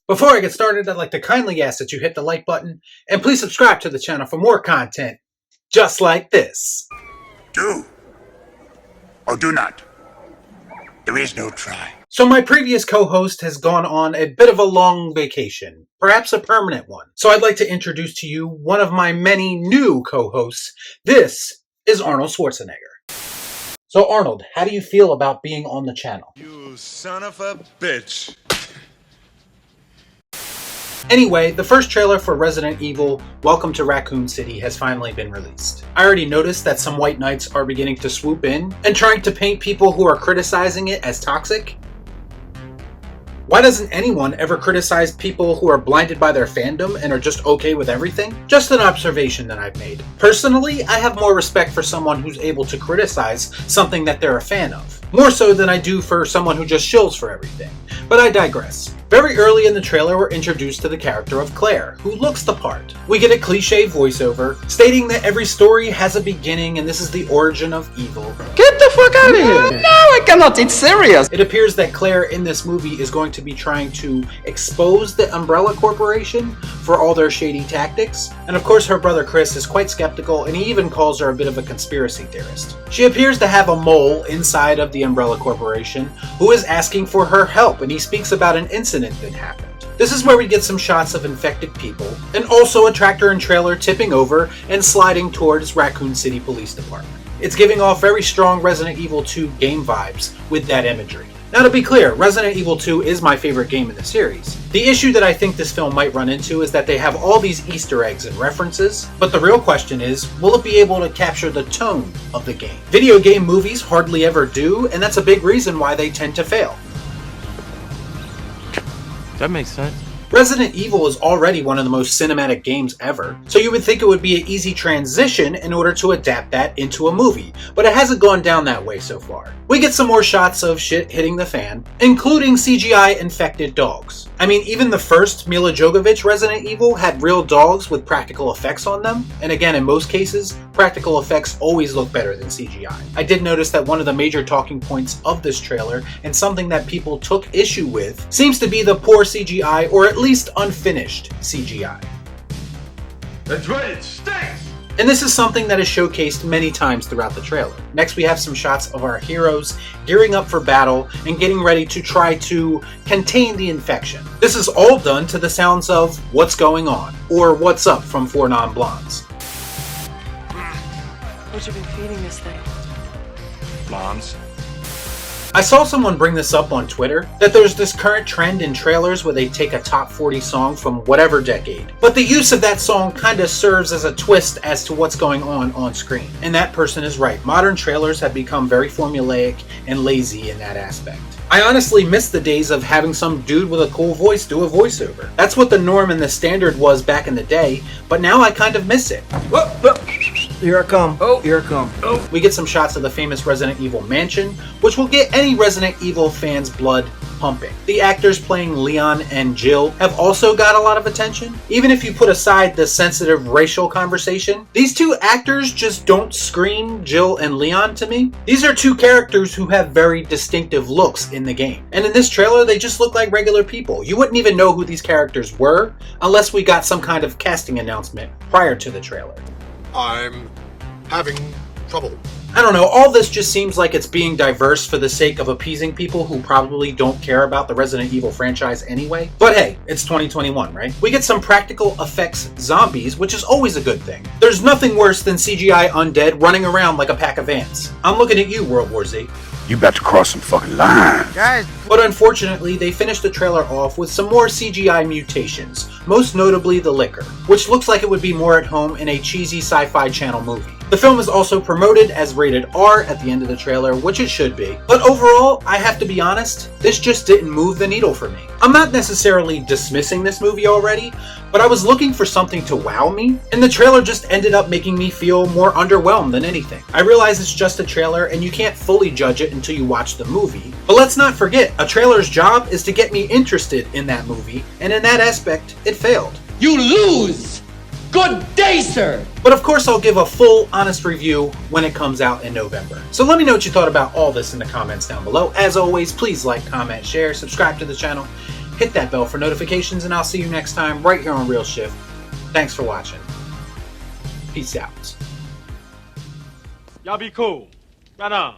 Before I get started, I'd like to kindly ask that you hit the like button, and please subscribe to the channel for more content just like this. Do or do not. There is no try. So my previous co-host has gone on a bit of a long vacation, perhaps a permanent one. So I'd like to introduce to you one of my many new co-hosts. This is Arnold Schwarzenegger. So Arnold, how do you feel about being on the channel? You son of a bitch. Anyway, the first trailer for Resident Evil Welcome to Raccoon City has finally been released. I already noticed that some white knights are beginning to swoop in and trying to paint people who are criticizing it as toxic. Why doesn't anyone ever criticize people who are blinded by their fandom and are just okay with everything? Just an observation that I've made. Personally, I have more respect for someone who's able to criticize something that they're a fan of. More so than I do for someone who just shills for everything. But I digress. Very early in the trailer, we're introduced to the character of Claire, who looks the part. We get a cliche voiceover stating that every story has a beginning and this is the origin of evil. Get the fuck out of here! No, I cannot, it's serious! It appears that Claire in this movie is going to be trying to expose the Umbrella Corporation for all their shady tactics. And of course her brother Chris is quite skeptical and he even calls her a bit of a conspiracy theorist. She appears to have a mole inside of the Umbrella Corporation who is asking for her help, and he speaks about an incident that happened. This is where we get some shots of infected people, and also a tractor and trailer tipping over and sliding towards Raccoon City Police Department. It's giving off very strong Resident Evil 2 game vibes with that imagery. Now to be clear, Resident Evil 2 is my favorite game in the series. The issue that I think this film might run into is that they have all these Easter eggs and references, but the real question is, will it be able to capture the tone of the game? Video game movies hardly ever do, and that's a big reason why they tend to fail. That makes sense. Resident Evil is already one of the most cinematic games ever, so you would think it would be an easy transition in order to adapt that into a movie, but it hasn't gone down that way so far. We get some more shots of shit hitting the fan, including CGI infected dogs. I mean, even the first Mila Jovovich Resident Evil had real dogs with practical effects on them, and again, in most cases, practical effects always look better than CGI. I did notice that one of the major talking points of this trailer, and something that people took issue with, seems to be the poor CGI, or at least unfinished CGI. That's right, it stinks! And this is something that is showcased many times throughout the trailer. Next we have some shots of our heroes gearing up for battle and getting ready to try to contain the infection. This is all done to the sounds of What's Going On, or What's Up from Four Non-Blondes. What you been feeding this thing? Blondes. I saw someone bring this up on Twitter, that there's this current trend in trailers where they take a top 40 song from whatever decade, but the use of that song kinda serves as a twist as to what's going on screen. And that person is right. Modern trailers have become very formulaic and lazy in that aspect. I honestly miss the days of having some dude with a cool voice do a voiceover. That's what the norm and the standard was back in the day, but now I kind of miss it. Whoa, whoa. Here I come. Oh, here I come. Oh. We get some shots of the famous Resident Evil mansion, which will get any Resident Evil fan's blood pumping. The actors playing Leon and Jill have also got a lot of attention. Even if you put aside the sensitive racial conversation, these two actors just don't scream Jill and Leon to me. These are two characters who have very distinctive looks in the game. And in this trailer, they just look like regular people. You wouldn't even know who these characters were unless we got some kind of casting announcement prior to the trailer. I'm having trouble. I don't know, all this just seems like it's being diverse for the sake of appeasing people who probably don't care about the Resident Evil franchise anyway. But hey, it's 2021, right? We get some practical effects zombies, which is always a good thing. There's nothing worse than CGI undead running around like a pack of ants. I'm looking at you, World War Z. You about to cross some fucking lines. Guys. But unfortunately, they finished the trailer off with some more CGI mutations, most notably the liquor, which looks like it would be more at home in a cheesy sci-fi channel movie. The film is also promoted as rated R at the end of the trailer, which it should be. But overall, I have to be honest, this just didn't move the needle for me. I'm not necessarily dismissing this movie already, but I was looking for something to wow me, and the trailer just ended up making me feel more underwhelmed than anything. I realize it's just a trailer and you can't fully judge it until you watch the movie, but let's not forget, a trailer's job is to get me interested in that movie, and in that aspect, it failed. You lose! Good day, sir! But of course I'll give a full, honest review when it comes out in November. So let me know what you thought about all this in the comments down below. As always, please like, comment, share, subscribe to the channel, hit that bell for notifications, and I'll see you next time right here on Real Shift. Thanks for watching. Peace out. Y'all be cool. Right on.